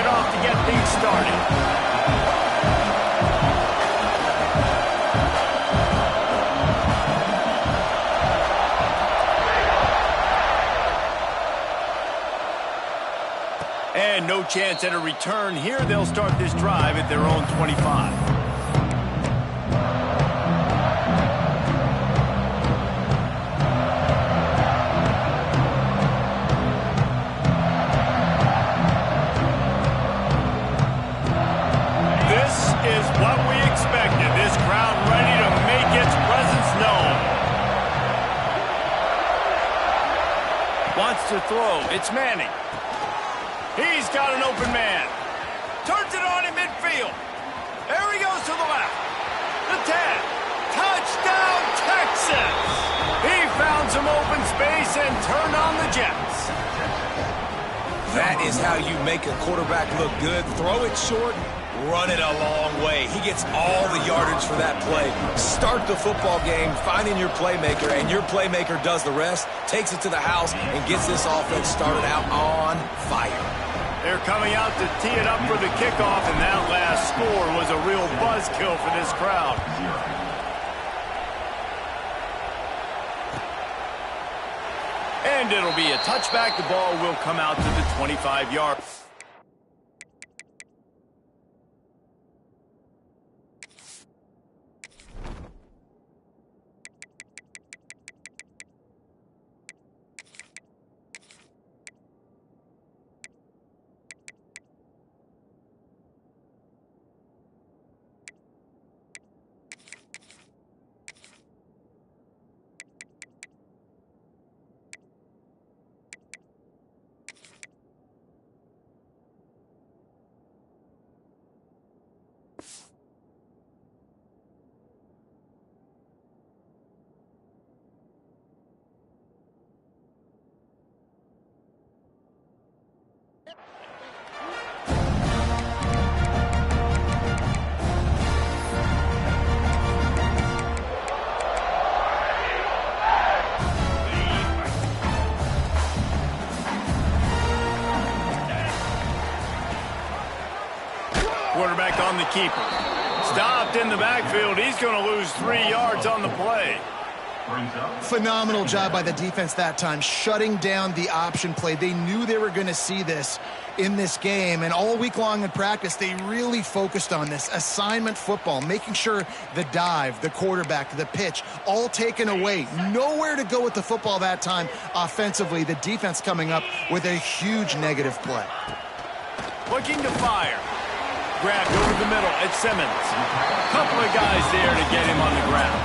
off to get things started. And no chance at a return here. They'll start this drive at their own 25. This is what we expected. This crowd ready to make its presence known. Wants to throw. It's Manning. He's got an open man. Turns it on in midfield. There he goes to the left. The 10. Touchdown, Texas. He found some open space and turned on the Jets. That is how you make a quarterback look good. Throw it short, run it a long way. He gets all the yardage for that play. Start the football game finding your playmaker, and your playmaker does the rest, takes it to the house, and gets this offense started out on fire. They're coming out to tee it up for the kickoff, and that last score was a real buzzkill for this crowd. And it'll be a touchback. The ball will come out to the 25-yard. Quarterback on the keeper. Stopped in the backfield. He's going to lose 3 yards on the play. Phenomenal job by the defense that time, shutting down the option play. They knew they were going to see this in this game, and all week long in practice, they really focused on this assignment football, making sure the dive, the quarterback, the pitch, all taken away. Nowhere to go with the football that time offensively. The defense coming up with a huge negative play. Looking to fire. Grabbed over the middle at Simmons. Couple of guys there to get him on the ground.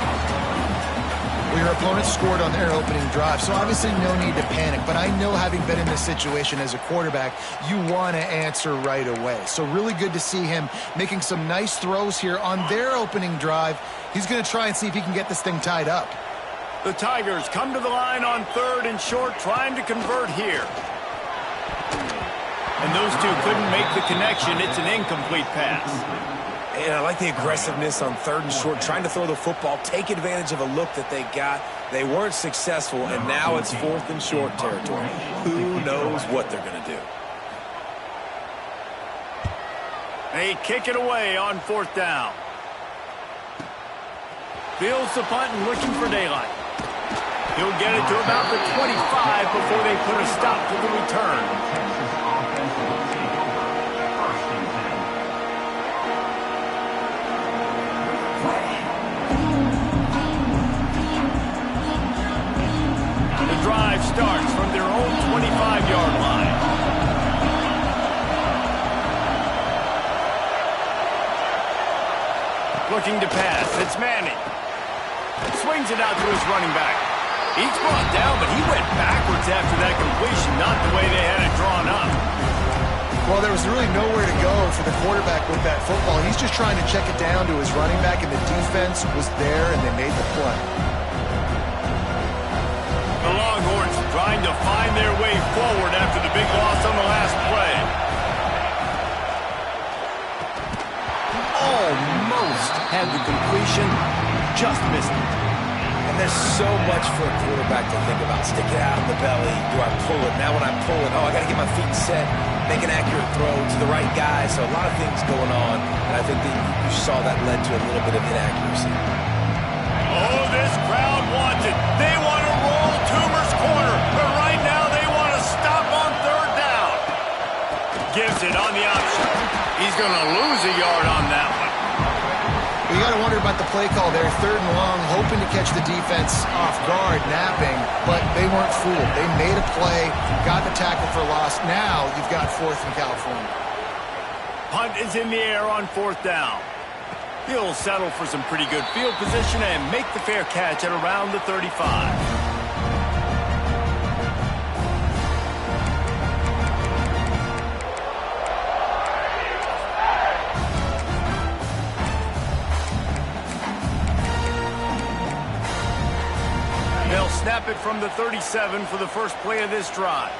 Well, your opponent scored on their opening drive, so obviously no need to panic. But I know, having been in this situation as a quarterback, you want to answer right away. So really good to see him making some nice throws here on their opening drive. He's going to try and see if he can get this thing tied up. The Tigers come to the line on 3rd and short, trying to convert here. And those two couldn't make the connection. It's an incomplete pass. And I like the aggressiveness on 3rd and short, trying to throw the football, take advantage of a look that they got. They weren't successful, and now it's 4th and short territory. Who knows what they're going to do? They kick it away on 4th down. Fields the punt and looking for daylight. He'll get it to about the 25 before they put a stop to the return. Drive starts from their own 25-yard line. Looking to pass. It's Manning. Swings it out to his running back. He's brought down, but he went backwards after that completion, not the way they had it drawn up. Well, there was really nowhere to go for the quarterback with that football. He's just trying to check it down to his running back, and the defense was there, and they made the play. The Longhorns trying to find their way forward after the big loss on the last play. Almost had the completion, just missed it. And there's so much for a quarterback to think about. Stick it out in the belly. Do I pull it? Now when I pull it, I got to get my feet set, make an accurate throw to the right guy. So a lot of things going on, and I think that you saw that led to a little bit of inaccuracy. Oh, this crowd wants it. They want to roll Toomer's corner, but right now they want to stop on third down. Gives it on the option. He's going to lose a yard on that one. You got to wonder about the play call there. Third and long, hoping to catch the defense off guard, napping, but they weren't fooled. They made a play, got the tackle for loss. Now you've got 4th and California. Punt is in the air on 4th down. He'll settle for some pretty good field position and make the fair catch at around the 35. They'll snap it from the 37 for the first play of this drive.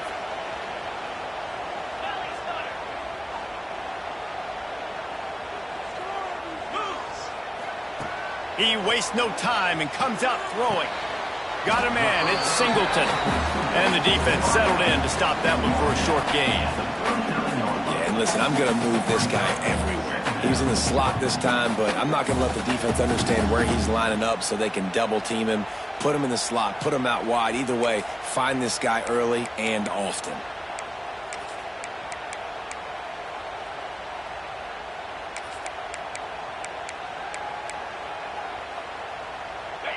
He wastes no time and comes out throwing. Got a man, it's Singleton. And the defense settled in to stop that one for a short gain. Yeah, and listen, I'm going to move this guy everywhere. He's in the slot this time, but I'm not going to let the defense understand where he's lining up so they can double team him, put him in the slot, put him out wide. Either way, find this guy early and often.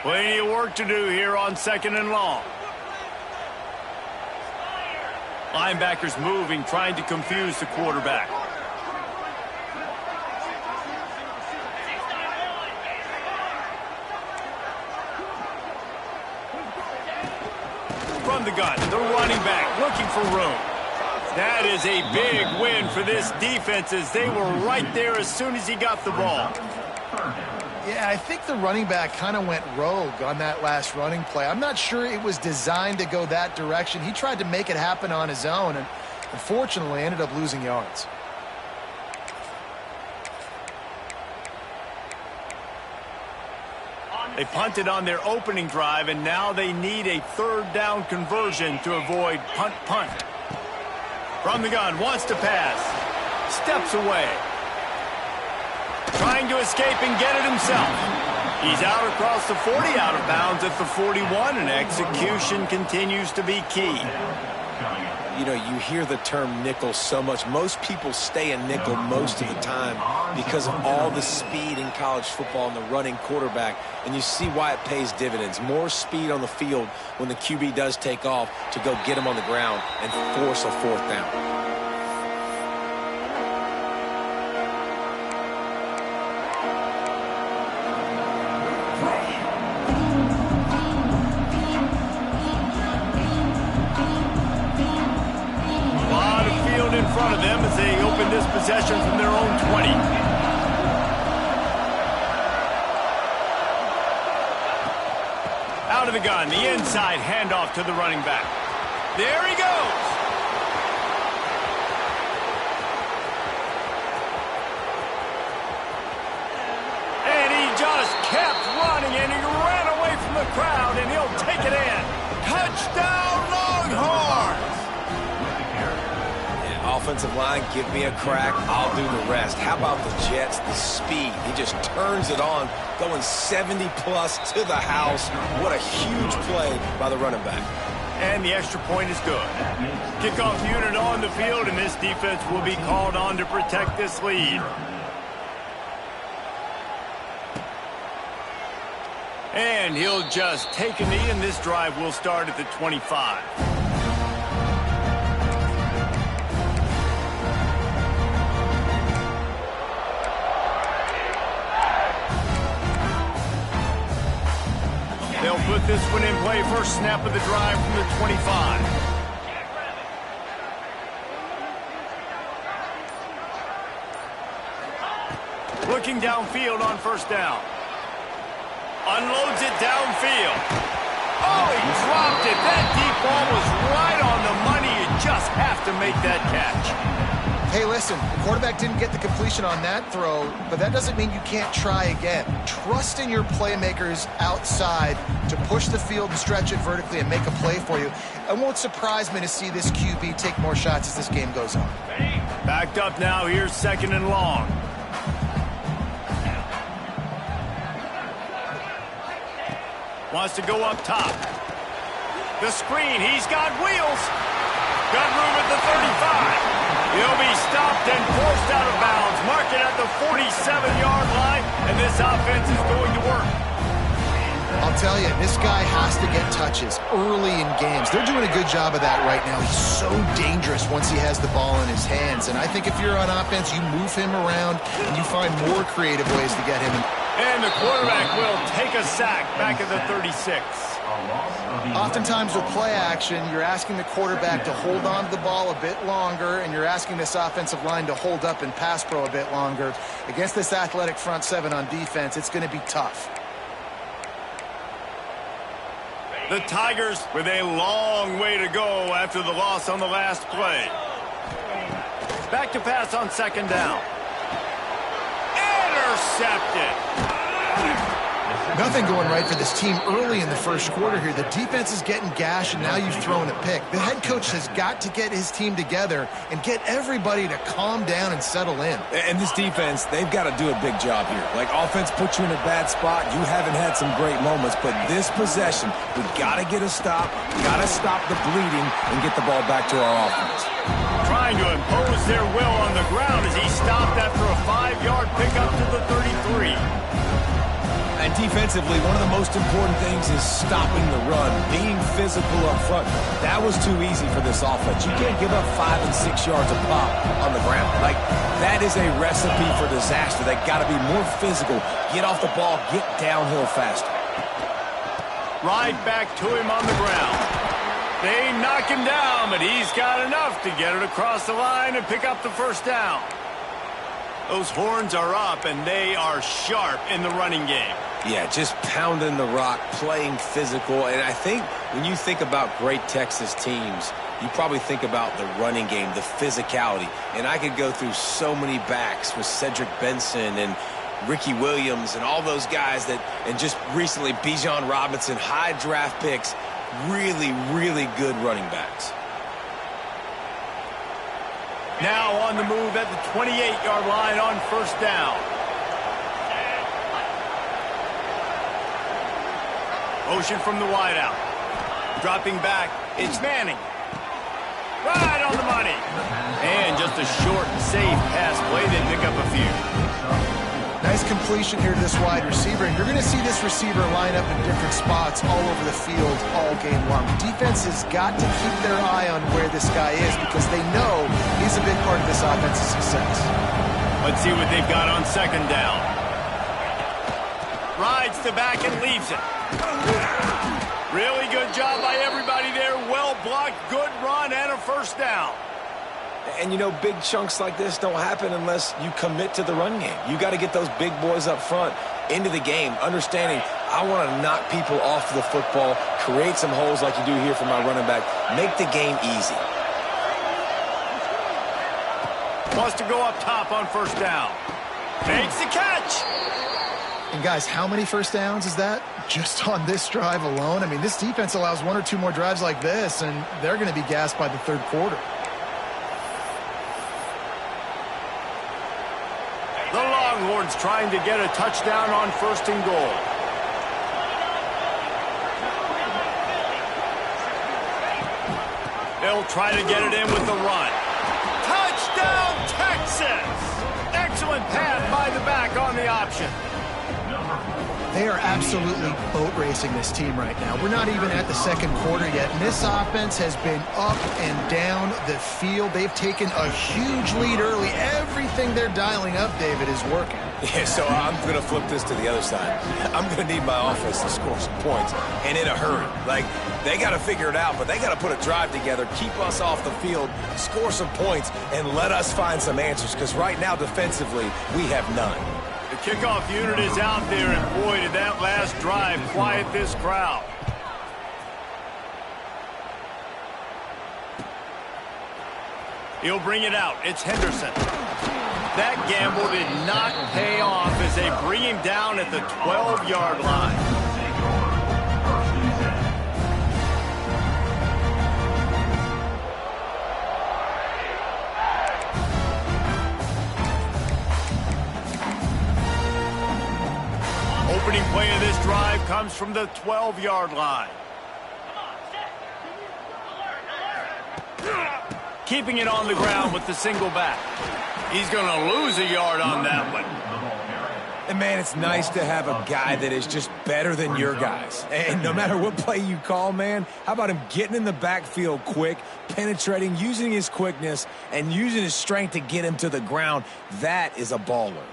Plenty of work to do here on 2nd and long. Linebackers moving, trying to confuse the quarterback. From the gun, the running back looking for room. That is a big win for this defense as they were right there as soon as he got the ball. Yeah, I think the running back kind of went rogue on that last running play. I'm not sure it was designed to go that direction. He tried to make it happen on his own and unfortunately ended up losing yards. They punted on their opening drive, and now they need a 3rd down conversion to avoid punt. From the gun, wants to pass. Steps away. Trying to escape and get it himself. He's out across the 40, out of bounds at the 41, and execution continues to be key. You know, you hear the term nickel so much. Most people stay a nickel most of the time because of all the speed in college football and the running quarterback, and you see why it pays dividends. More speed on the field when the QB does take off to go get him on the ground and force a 4th down. In front of them as they open this possession from their own 20. Out of the gun, the inside handoff to the running back. There he goes. And he just kept running, and he ran away from the crowd, and he'll take it in. Touchdown, Longhorns! Offensive line, give me a crack, I'll do the rest. How about the Jets, the speed? He just turns it on, going 70-plus to the house. What a huge play by the running back. And the extra point is good. Kickoff unit on the field, and this defense will be called on to protect this lead. And he'll just take a knee, and this drive will start at the 25. They'll put this one in play. First snap of the drive from the 25. Looking downfield on 1st down. Unloads it downfield. Oh, he dropped it. That deep ball was right on the money. You just have to make that catch. Hey, listen, the quarterback didn't get the completion on that throw, but that doesn't mean you can't try again. Trust in your playmakers outside to push the field and stretch it vertically and make a play for you. It won't surprise me to see this QB take more shots as this game goes on. Backed up now, here's 2nd and long. Wants to go up top. The screen, he's got wheels. Got room at the 35. He'll be stopped and forced out of bounds. Mark it at the 47-yard line, and this offense is going to work. I'll tell you, this guy has to get touches early in games. They're doing a good job of that right now. He's so dangerous once he has the ball in his hands. And I think if you're on offense, you move him around and you find more creative ways to get him in. And the quarterback will take a sack back at the 36. Oftentimes with play action, you're asking the quarterback to hold on to the ball a bit longer, and you're asking this offensive line to hold up and pass pro a bit longer. Against this athletic front seven on defense, it's going to be tough. The Tigers with a long way to go after the loss on the last play. Back to pass on 2nd down. Intercepted. Nothing going right for this team early in the first quarter here. The defense is getting gashed, and now you've thrown a pick. The head coach has got to get his team together and get everybody to calm down and settle in. And this defense, they've got to do a big job here. Like, offense puts you in a bad spot. You haven't had some great moments, but this possession, we got to get a stop, got to stop the bleeding, and get the ball back to our offense. Trying to impose their will on the ground as he stopped after a 5-yard pickup to the 33. And defensively, one of the most important things is stopping the run, being physical up front. That was too easy for this offense. You can't give up 5 and 6 yards a pop on the ground. Like, that is a recipe for disaster. They got to be more physical, get off the ball, get downhill faster. Right back to him on the ground. They knock him down, but he's got enough to get it across the line and pick up the 1st down. Those horns are up, and they are sharp in the running game. Yeah, just pounding the rock, playing physical. And I think when you think about great Texas teams, you probably think about the running game, the physicality. And I could go through so many backs with Cedric Benson and Ricky Williams and all those guys that, and just recently Bijan Robinson, high draft picks, really, really good running backs. Now on the move at the 28-yard line on 1st down. Motion from the wideout. Dropping back, it's Manning. Right on the money. And just a short, safe pass play. They pick up a few. Nice completion here to this wide receiver, and you're going to see this receiver line up in different spots all over the field all game long. Defense has got to keep their eye on where this guy is because they know he's a big part of this offense's success. Let's see what they've got on 2nd down. Rides the back and leaves it. Really good job by everybody there. Well blocked, good run, and a 1st down. And, you know, big chunks like this don't happen unless you commit to the run game. You got to get those big boys up front into the game, understanding I want to knock people off the football, create some holes like you do here for my running back, make the game easy. Wants to go up top on 1st down. Makes the catch. And, guys, how many 1st downs is that just on this drive alone? I mean, this defense allows 1 or 2 more drives like this, and they're going to be gassed by the 3rd quarter. The Longhorns trying to get a touchdown on 1st and goal. They'll try to get it in with the run. Touchdown, Texas! Excellent pass by the back on the option. They are absolutely boat racing this team right now. We're not even at the 2nd quarter yet, and this offense has been up and down the field. They've taken a huge lead early. Everything they're dialing up, David, is working. Yeah, so I'm going to flip this to the other side. I'm going to need my offense to score some points, and in a hurry. Like, they got to figure it out, but they got to put a drive together, keep us off the field, score some points, and let us find some answers, because right now, defensively, we have none. The kickoff unit is out there, and boy, did that last drive quiet this crowd. He'll bring it out. It's Henderson. That gamble did not pay off as they bring him down at the 12-yard line. Opening play of this drive comes from the 12-yard line. Keeping it on the ground with the single back. He's going to lose a yard on that one. And, man, it's nice to have a guy that is just better than your guys. And no matter what play you call, man, how about him getting in the backfield quick, penetrating, using his quickness, and using his strength to get him to the ground? That is a baller.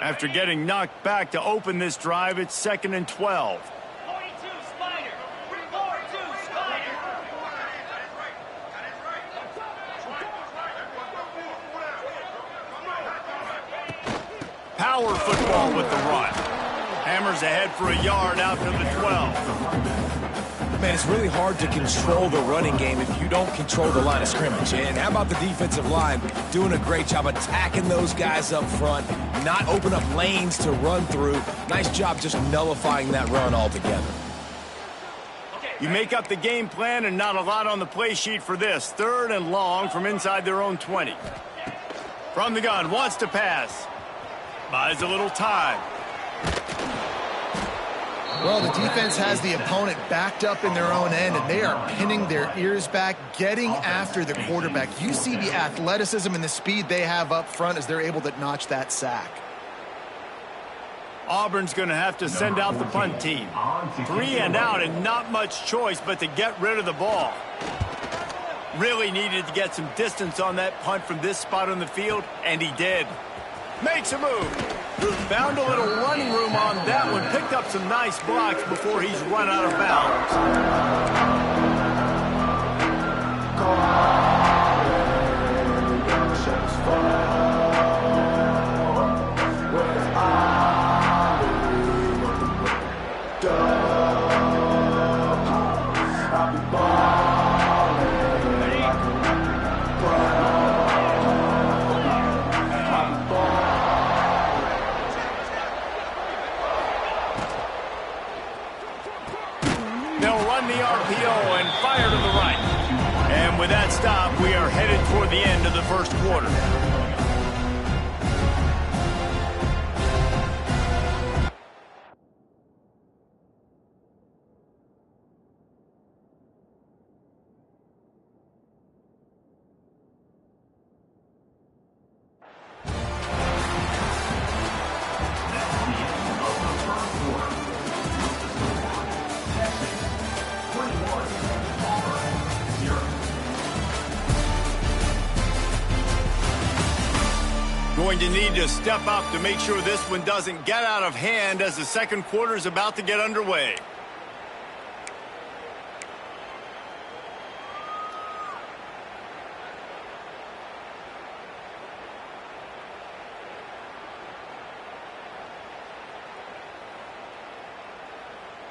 After getting knocked back to open this drive, it's 2nd and 12. 42 Spider. 42 Spider. Power football with the run. Hammers ahead for a yard out to the 12. Man, it's really hard to control the running game if you don't control the line of scrimmage. And how about the defensive line doing a great job attacking those guys up front, not open up lanes to run through. Nice job just nullifying that run altogether. You make up the game plan and not a lot on the play sheet for this. 3rd and long from inside their own 20. From the gun, wants to pass. Buys a little time. Well, the defense has the opponent backed up in their own end, and they are pinning their ears back, getting after the quarterback. You see the athleticism and the speed they have up front as they're able to notch that sack. Auburn's going to have to send out the punt team. 3 and out and not much choice but to get rid of the ball. Really needed to get some distance on that punt from this spot on the field, and he did. Makes a move. Found a little running room on that one. Picked up some nice blocks before he's run out of bounds. With that stop, we are headed toward the end of the first quarter. Going to need to step up to make sure this one doesn't get out of hand as the second quarter is about to get underway.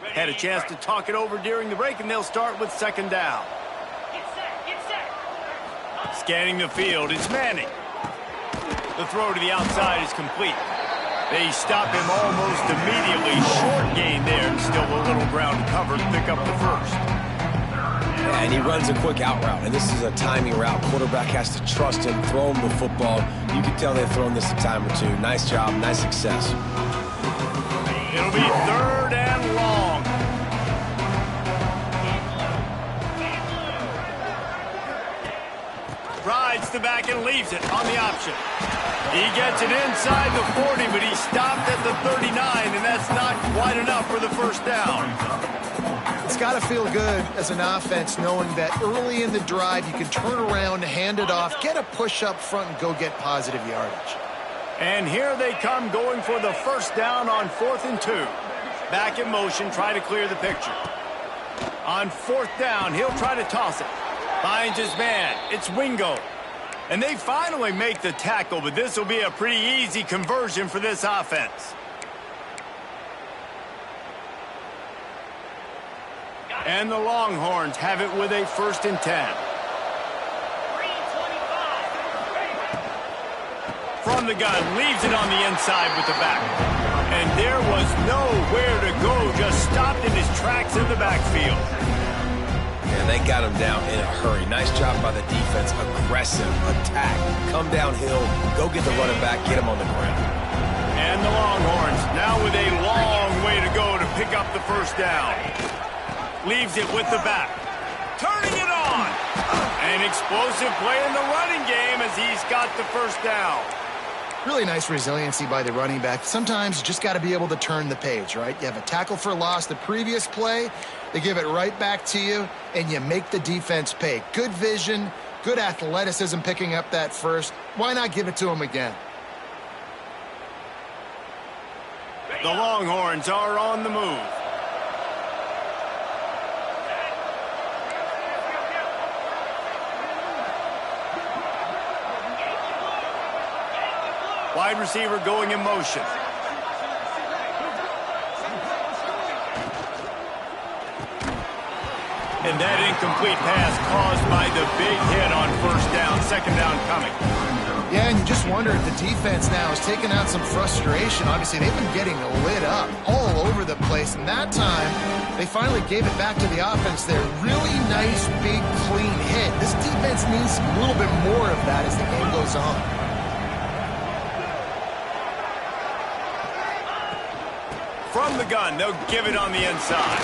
Had a chance to talk it over during the break, and they'll start with 2nd down. Get set. Scanning the field, it's Manning. The throw to the outside is complete. They stop him almost immediately. Short gain there, and still a little ground covered to pick up the first. Yeah, and he runs a quick out route, and this is a timing route. Quarterback has to trust him, throw him the football. You can tell they've thrown this a time or two. Nice job, nice success. It'll be 3rd and long. Rides the back and leaves it on the option. He gets it inside the 40, but he stopped at the 39, and that's not quite enough for the first down. It's got to feel good as an offense knowing that early in the drive you can turn around, hand it off, get a push up front, and go get positive yardage. And here they come going for the first down on 4th and 2. Back in motion, try to clear the picture. On 4th down, he'll try to toss it. Finds his man. It's Wingo. And they finally make the tackle, but this will be a pretty easy conversion for this offense. And the Longhorns have it with a 1st and 10. From the gun, leaves it on the inside with the back. And there was nowhere to go, just stopped in his tracks in the backfield. And they got him down in a hurry. Nice job by the defense. Aggressive attack. Come downhill, go get the running back, get him on the ground. And the Longhorns now with a long way to go to pick up the 1st down. Leaves it with the back. Turning it on. An explosive play in the running game as he's got the 1st down. Really nice resiliency by the running back. Sometimes you just got to be able to turn the page, right? You have a tackle for loss the previous play, they give it right back to you, and you make the defense pay. Good vision, good athleticism picking up that 1st. Why not give it to him again? The Longhorns are on the move. Wide receiver going in motion. And that incomplete pass caused by the big hit on 1st down, 2nd down coming. Yeah, and you just wonder if the defense now is taking out some frustration. Obviously, they've been getting lit up all over the place. And that time, they finally gave it back to the offense there. Really nice, big, clean hit. This defense needs a little bit more of that as the game goes on. From the gun, they'll give it on the inside.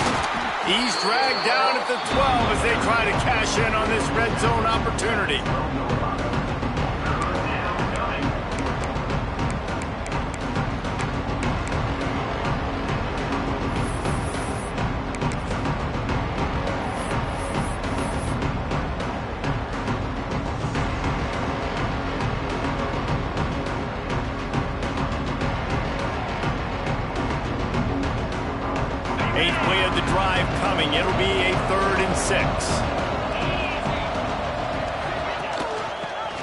He's dragged down at the 12 as they try to cash in on this red zone opportunity. Eighth play of the drive coming. It'll be a 3rd and 6.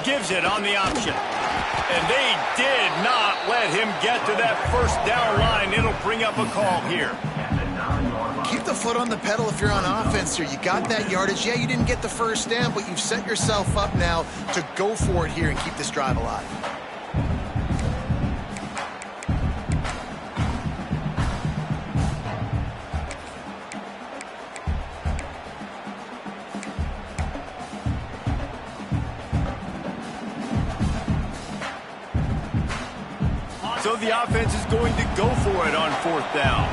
Gives it on the option. And they did not let him get to that 1st down line. It'll bring up a call here. Keep the foot on the pedal if you're on offense here. You got that yardage. Yeah, you didn't get the 1st down, but you've set yourself up now to go for it here and keep this drive alive. So the offense is going to go for it on 4th down.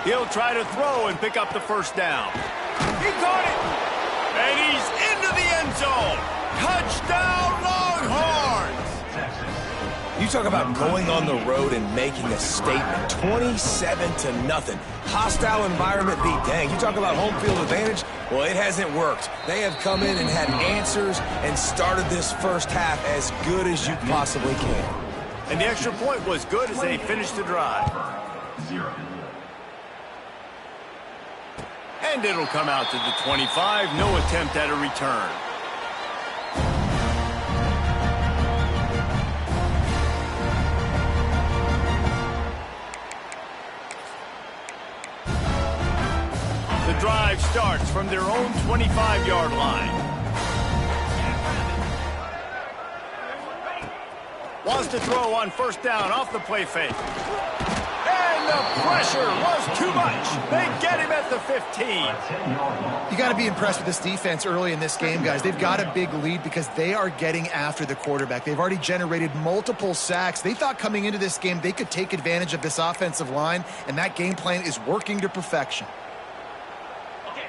He'll try to throw and pick up the 1st down. He caught it! And he's into the end zone! Touchdown, Longhorns! You talk about going on the road and making a statement. 27-0. Hostile environment beat. Dang, you talk about home field advantage? Well, it hasn't worked. They have come in and had answers and started this 1st half as good as you possibly can. And the extra point was good as they finished the drive. And it'll come out to the 25. No attempt at a return. The drive starts from their own 25-yard line. Wants to throw on 1st down off the play fake. And the pressure was too much. They get him at the 15. You got to be impressed with this defense early in this game, guys. They've got a big lead because they are getting after the quarterback. They've already generated multiple sacks. They thought coming into this game they could take advantage of this offensive line, and that game plan is working to perfection.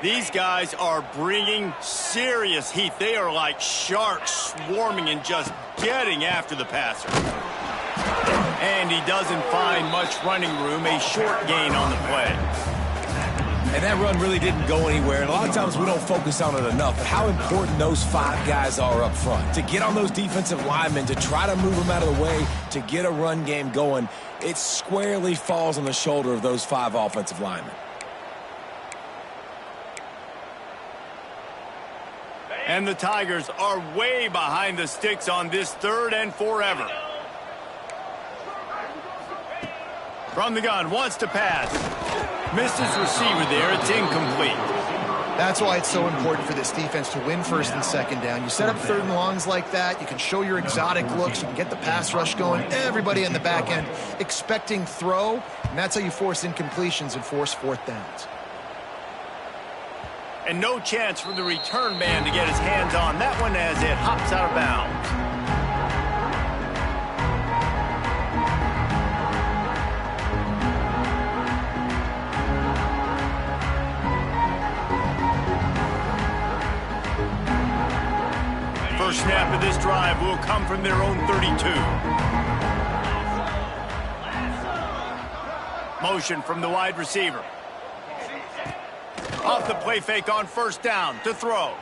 These guys are bringing serious heat. They are like sharks swarming and just getting after the passer. And he doesn't find much running room, a short gain on the play. And that run really didn't go anywhere. And a lot of times we don't focus on it enough. But how important those 5 guys are up front. To get on those defensive linemen, to try to move them out of the way, to get a run game going, it squarely falls on the shoulder of those 5 offensive linemen. And the Tigers are way behind the sticks on this 3rd and forever. From the gun, wants to pass. Missed his receiver there. It's incomplete. That's why it's so important for this defense to win 1st and 2nd down. You set up 3rd and longs like that. You can show your exotic looks. You can get the pass rush going. Everybody in the back end expecting throw. And that's how you force incompletions and force 4th downs. And no chance for the return man to get his hands on that one as it hops out of bounds. First snap of this drive will come from their own 32. Motion from the wide receiver. Off the play fake on 1st down to throw.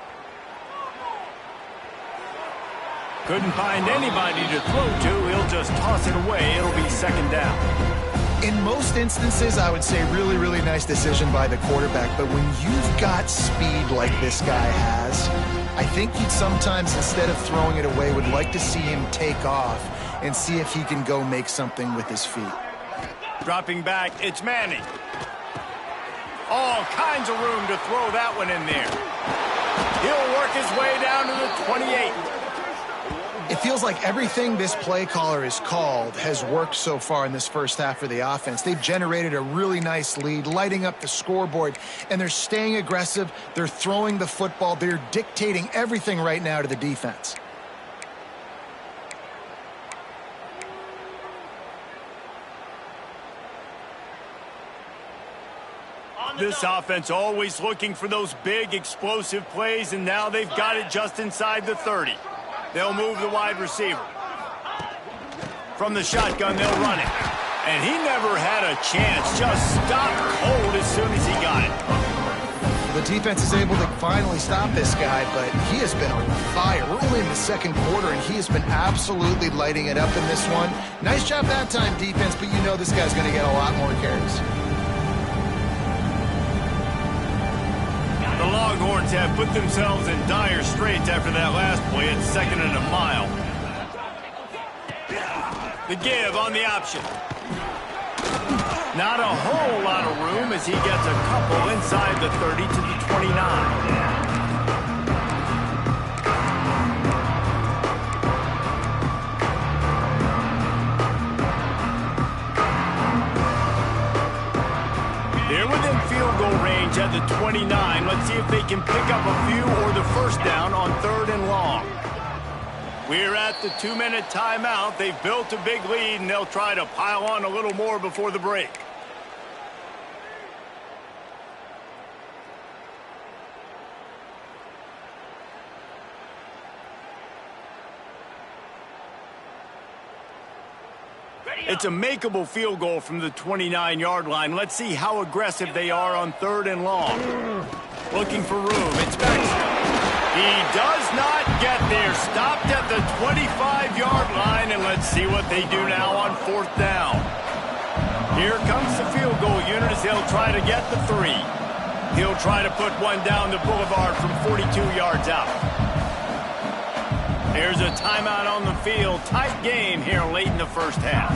Couldn't find anybody to throw to. He'll just toss it away. It'll be 2nd down. In most instances, I would say really, really nice decision by the quarterback. But when you've got speed like this guy has, I think you'd sometimes, instead of throwing it away, would like to see him take off and see if he can go make something with his feet. Dropping back, it's Manning. All kinds of room to throw that one in there. He'll work his way down to the 28. It feels like everything this play caller has called has worked so far in this first half of the offense. They've generated a really nice lead, lighting up the scoreboard, and they're staying aggressive. They're throwing the football. They're dictating everything right now to the defense. This offense always looking for those big, explosive plays, and now they've got it just inside the 30. They'll move the wide receiver. From the shotgun, they'll run it. And he never had a chance. Just stopped cold as soon as he got it. The defense is able to finally stop this guy, but he has been on fire. We're only in the 2nd quarter, and he has been absolutely lighting it up in this one. Nice job that time, defense, but you know this guy's going to get a lot more carries. The Longhorns have put themselves in dire straits after that last play. It's 2nd and a mile. The give on the option. Not a whole lot of room as he gets a couple inside the 30 to the 29. They're within field goal range at the 29. Let's see if they can pick up a few or the 1st down on 3rd and long. We're at the 2-minute timeout. They've built a big lead, and they'll try to pile on a little more before the break. It's a makeable field goal from the 29-yard line. Let's see how aggressive they are on 3rd and long. Looking for room. It's Baxter. He does not get there. Stopped at the 25-yard line, and let's see what they do now on 4th down. Here comes the field goal unit as they'll try to get the 3. He'll try to put one down the boulevard from 42 yards out. There's a timeout on the field. Tight game here late in the first half.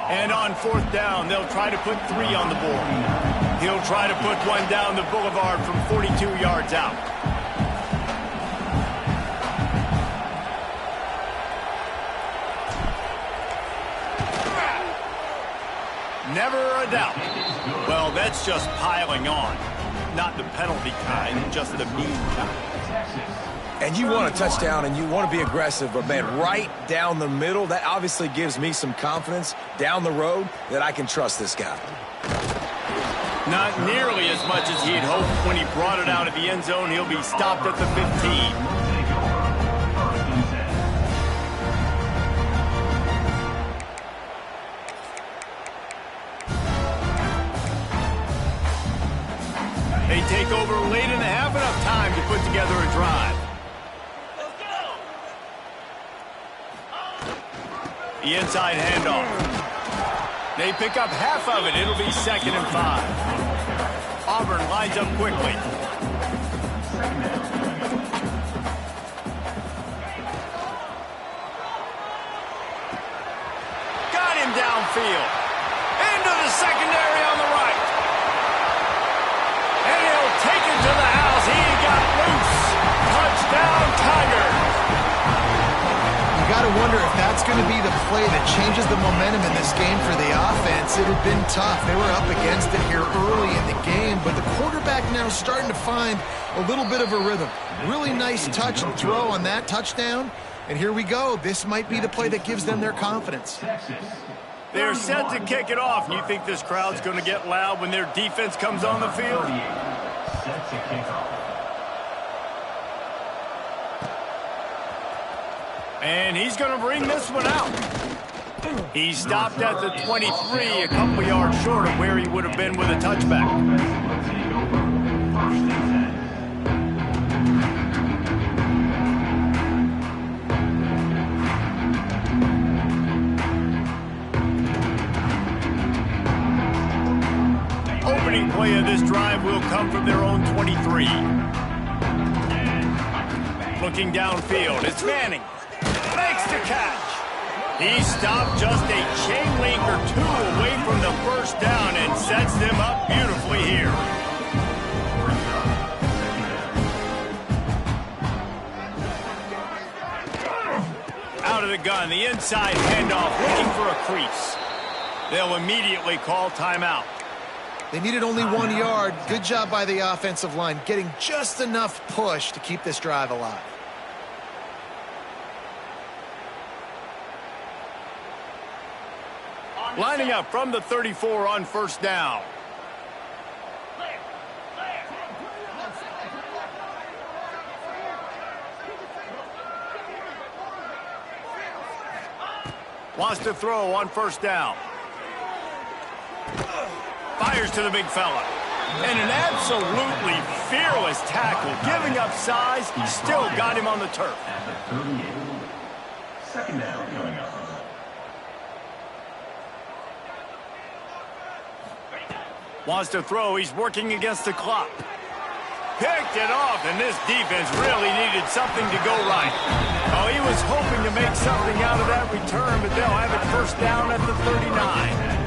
And on 4th down, they'll try to put 3 on the board. He'll try to put one down the boulevard from 42 yards out. Never a doubt. Well, that's just piling on. Not the penalty kind, just the mean kind. And you want a touchdown and you want to be aggressive, but man, right down the middle, that obviously gives me some confidence down the road that I can trust this guy. Not nearly as much as he'd hoped when he brought it out of the end zone. He'll be stopped at the 15. They take over late in the half, enough time to put together a drive. The inside handoff. They pick up half of it. It'll be 2nd and 5. Auburn lines up quickly. run downfield. Into the secondary on the right. And he'll take it to the house. He got loose. Touchdown, Tigers. You got to wonder if that's going to be the play that changes the momentum in this game for the offense. It had been tough. They were up against it here early in the game, but the quarterback now starting to find a little bit of a rhythm. Really nice touch and throw on that touchdown. And here we go. This might be the play that gives them their confidence. They're set to kick it off. And you think this crowd's going to get loud when their defense comes on the field? Set to kick off. And he's going to bring this one out. He stopped at the 23, a couple yards short of where he would have been with a touchback. Opening play of this drive will come from their own 23. Looking downfield, it's Manning. Makes the catch. He stopped just a chain link or two away from the first down and sets them up beautifully here. Out of the gun, the inside handoff, looking for a crease. They'll immediately call timeout. They needed only 1 yard. Good job by the offensive line, getting just enough push to keep this drive alive. Lining up from the 34 on first down. Wants to throw on first down. Fires to the big fella. And an absolutely fearless tackle. Giving up size, still got him on the turf. At the 38. Second down coming up. Wants to throw. He's working against the clock. Picked it off, and this defense really needed something to go right. Oh, he was hoping to make something out of that return, but they'll have it first down at the 39.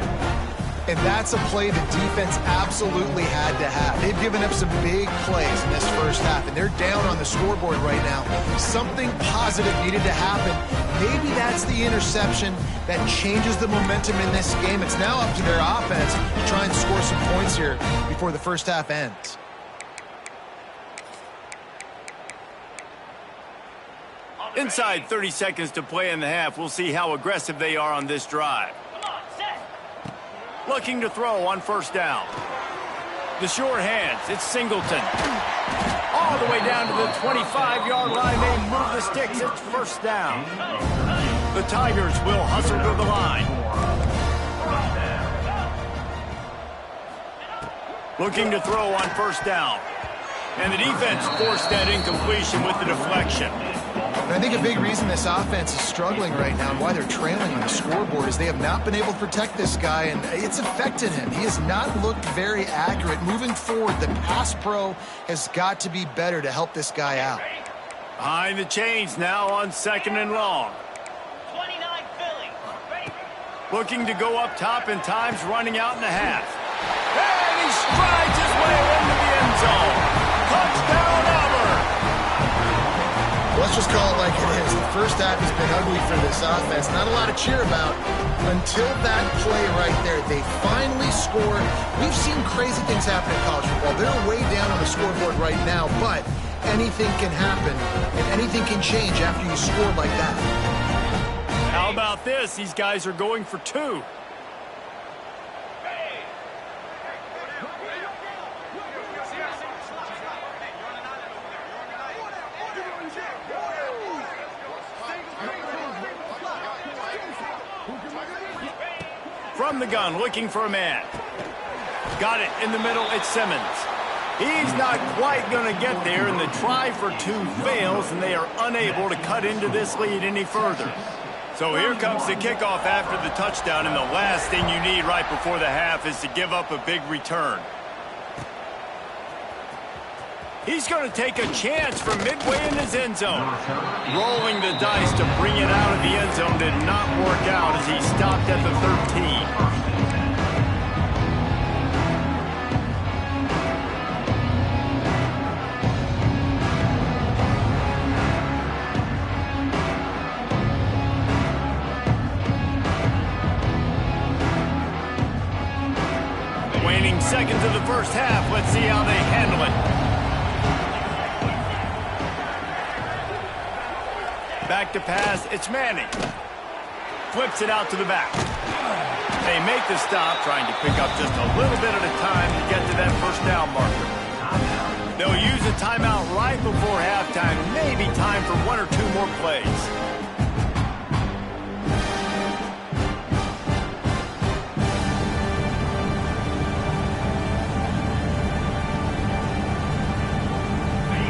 And that's a play the defense absolutely had to have. They've given up some big plays in this first half, and they're down on the scoreboard right now. Something positive needed to happen. Maybe that's the interception that changes the momentum in this game. It's now up to their offense to try and score some points here before the first half ends. Inside 30 seconds to play in the half. We'll see how aggressive they are on this drive. Looking to throw on first down. The short hands, it's Singleton. All the way down to the 25-yard line. They move the sticks, it's first down. The Tigers will hustle to the line. Looking to throw on first down. And the defense forced that incompletion with the deflection. And I think a big reason this offense is struggling right now and why they're trailing on the scoreboard is they have not been able to protect this guy, and it's affected him. He has not looked very accurate. Moving forward, the pass pro has got to be better to help this guy out. Behind the chains now on second and long. 29 Philly. Ready. Looking to go up top, and time's running out in the half. And he strides his way into the end zone. Touchdown, Auburn. Let's just call it like it is. The first half has been ugly for this offense. Not a lot to cheer about until that play right there. They finally score. We've seen crazy things happen in college football. They're way down on the scoreboard right now, but anything can happen, and anything can change after you score like that. How about this? These guys are going for two. From the gun, looking for a man. Got it in the middle, it's Simmons. He's not quite going to get there, and the try for two fails, and they are unable to cut into this lead any further. So here comes the kickoff after the touchdown, and the last thing you need right before the half is to give up a big return. He's going to take a chance from midway in his end zone. Rolling the dice to bring it out of the end zone did not work out as he stopped at the 13. Waning seconds of the first half. Let's see how they handle it. Back to pass. It's Manning. Flips it out to the back. They make the stop, trying to pick up just a little bit at a time to get to that first down marker. They'll use a timeout right before halftime. Maybe time for one or two more plays.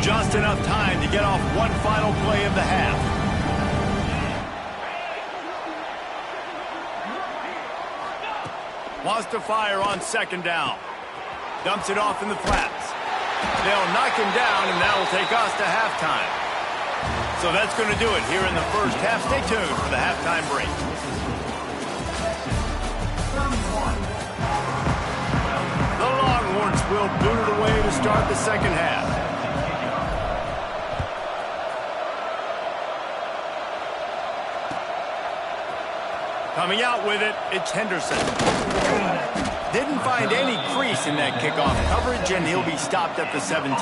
Just enough time to get off one final play of the half. Wants to fire on second down. Dumps it off in the flats. They'll knock him down, and that will take us to halftime. So that's going to do it here in the first half. Stay tuned for the halftime break. The Longhorns will boot it away to start the second half. Coming out with it, it's Henderson. Didn't find any crease in that kickoff coverage, and he'll be stopped at the 17.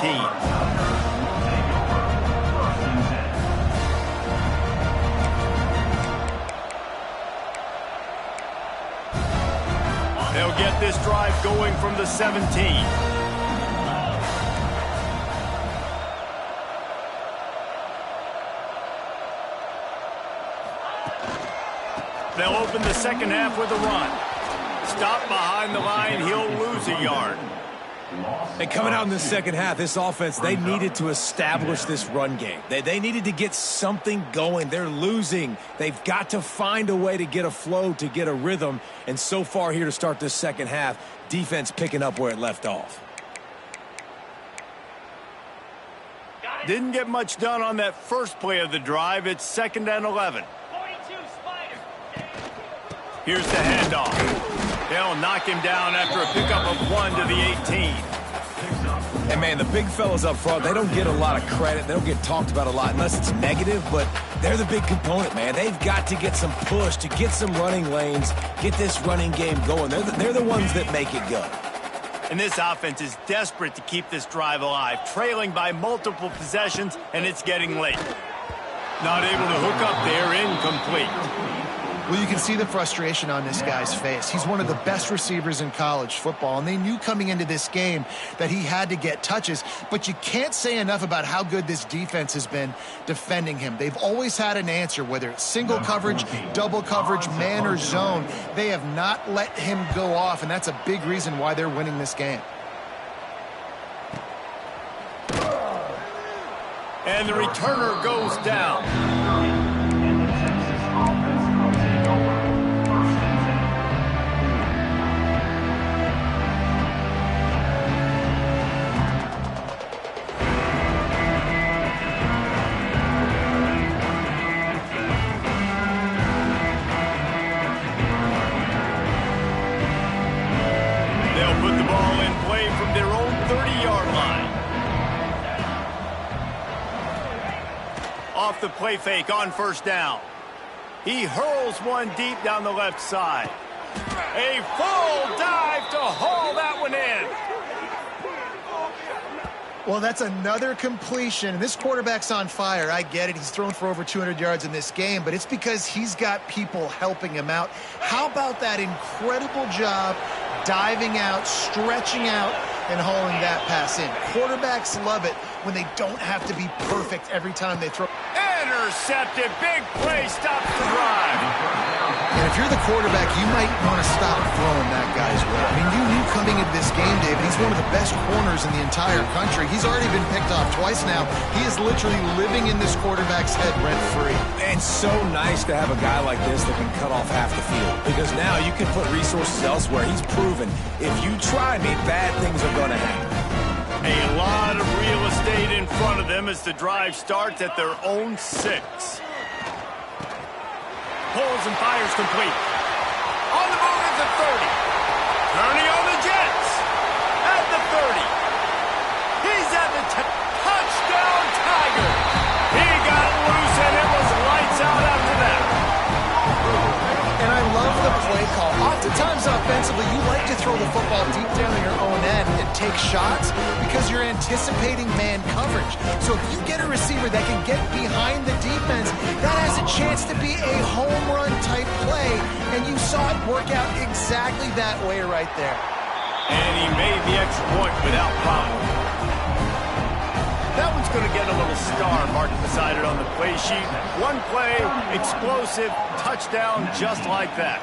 They'll get this drive going from the 17. They'll open the second half with a run. Stop behind the line, he'll lose a yard. And coming out in the second half, this offense, they needed to establish this run game. They needed to get something going. They're losing. They've got to find a way to get a flow, to get a rhythm. And so far here to start this second half, defense picking up where it left off. Didn't get much done on that first play of the drive. It's 2nd and 11. Here's the handoff. They'll knock him down after a pickup of 1 to the 18. And, man, the big fellas up front, they don't get a lot of credit. They don't get talked about a lot unless it's negative, but they're the big component, man. They've got to get some push, to get some running lanes, get this running game going. They're the ones that make it go. And this offense is desperate to keep this drive alive, trailing by multiple possessions, and it's getting late. Not able to hook up there, incomplete. Well, you can see the frustration on this guy's face. He's one of the best receivers in college football, and they knew coming into this game that he had to get touches, but you can't say enough about how good this defense has been defending him. They've always had an answer, whether it's single coverage, double coverage, man or zone. They have not let him go off, and that's a big reason why they're winning this game. And the returner goes down. Off the play fake on first down. He hurls one deep down the left side. A full dive to haul that one in. Well, that's another completion. This quarterback's on fire. I get it. He's thrown for over 200 yards in this game, but it's because he's got people helping him out. How about that incredible job diving out, stretching out, and hauling that pass in? Quarterbacks love it when they don't have to be perfect every time they throw. Intercepted. Big play stops the drive. And if you're the quarterback, you might want to stop throwing that guy's way. I mean, you knew coming into this game, David, he's one of the best corners in the entire country. He's already been picked off twice now. He is literally living in this quarterback's head rent-free. And so nice to have a guy like this that can cut off half the field, because now you can put resources elsewhere. He's proven if you try me, bad things are going to happen. A lot of real estate in front of them as the drive starts at their own 6. Pulls and fires complete. On the move at the 30. Turning on the Jets. At the 30. He's at the touchdown Tiger. He got loose and it was lights out after that. And I love the play call. Oftentimes offensively, you like to throw the football deep down in your own end and take shots because you're anticipating man coverage. So if you get a receiver that can get behind the defense, that has a chance to be a home run type play. And you saw it work out exactly that way right there. And he made the extra point without problem. That one's going to get a little star marked beside it on the play sheet. One play, explosive, touchdown just like that.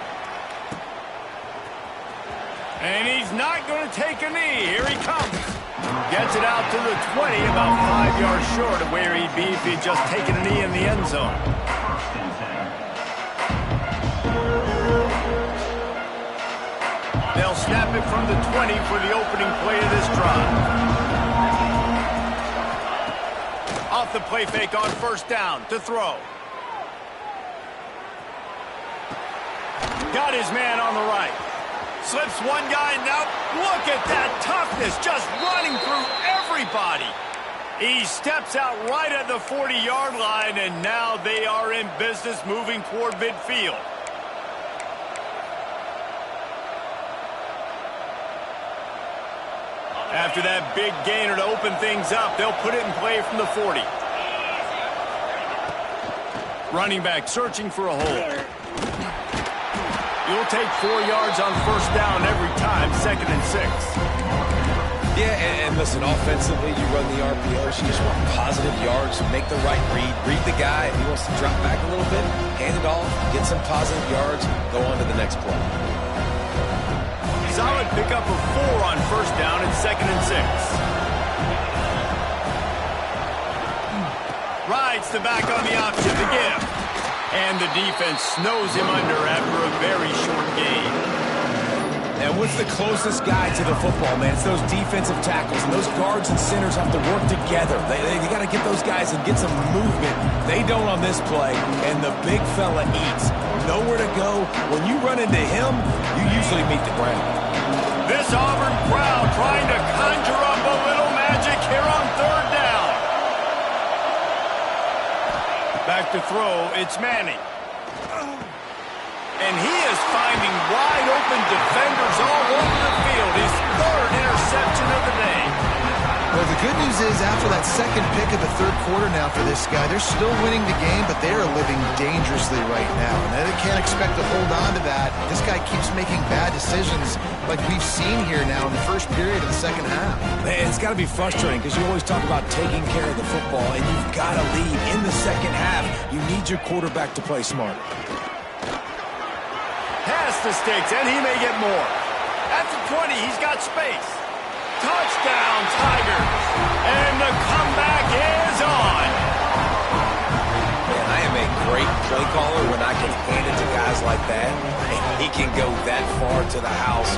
And he's not going to take a knee. Here he comes. Gets it out to the 20, about 5 yards short of where he'd be if he'd just taken a knee in the end zone. They'll snap it from the 20 for the opening play of this drive. Off the play fake on first down to throw. Got his man on the right. Slips one guy, now look at that toughness, just running through everybody. He steps out right at the 40-yard line, and now they are in business moving toward midfield. After that big gainer to open things up, they'll put it in play from the 40. Running back searching for a hole. You'll take 4 yards on first down every time, 2nd and 6. Yeah, and listen, offensively, you run the RPOs, you just want positive yards, make the right read the guy. If he wants to drop back a little bit, hand it off, get some positive yards, go on to the next play. Solid pickup of 4 on first down and 2nd and 6. Rides the back on the option to give. And the defense snows him under after a very short gain. And what's the closest guy to the football, man? It's those defensive tackles. And those guards and centers have to work together. They got to get those guys and get some movement. They don't on this play. And the big fella eats. Nowhere to go. When you run into him, you usually meet the ground. This Auburn crowd trying to conjure up a little magic here on third down. Back to throw, it's Manning. And he is finding wide open defenders all over the field. His 3rd interception of the day. Well, the good news is after that second pick of the 3rd quarter now for this guy, they're still winning the game, but they are living dangerously right now. And they can't expect to hold on to that. This guy keeps making bad decisions like we've seen here now in the first period of the second half. Man, it's got to be frustrating because you always talk about taking care of the football, and you've got to lead in the second half. You need your quarterback to play smart. Pass the sticks, and he may get more. At the 20, he's got space. Touchdown, Tigers. And the comeback is on. Man, I am a great play caller when I can hand it to guys like that. And he can go that far to the house,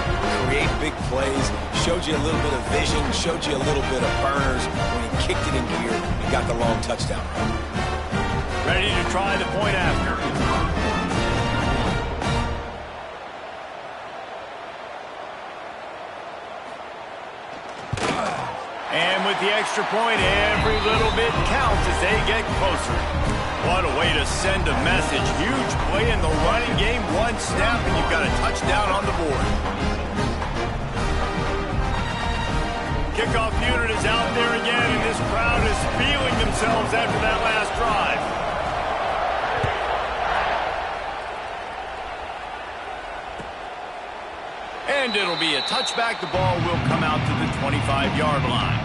create big plays, showed you a little bit of vision, showed you a little bit of burners. When he kicked it in gear, he got the long touchdown. Ready to try the point after. And with the extra point, every little bit counts as they get closer. What a way to send a message. Huge play in the running game. One snap, and you've got a touchdown on the board. Kickoff unit is out there again, and this crowd is feeling themselves after that last drive. And it'll be a touchback. The ball will come out to the 25-yard line.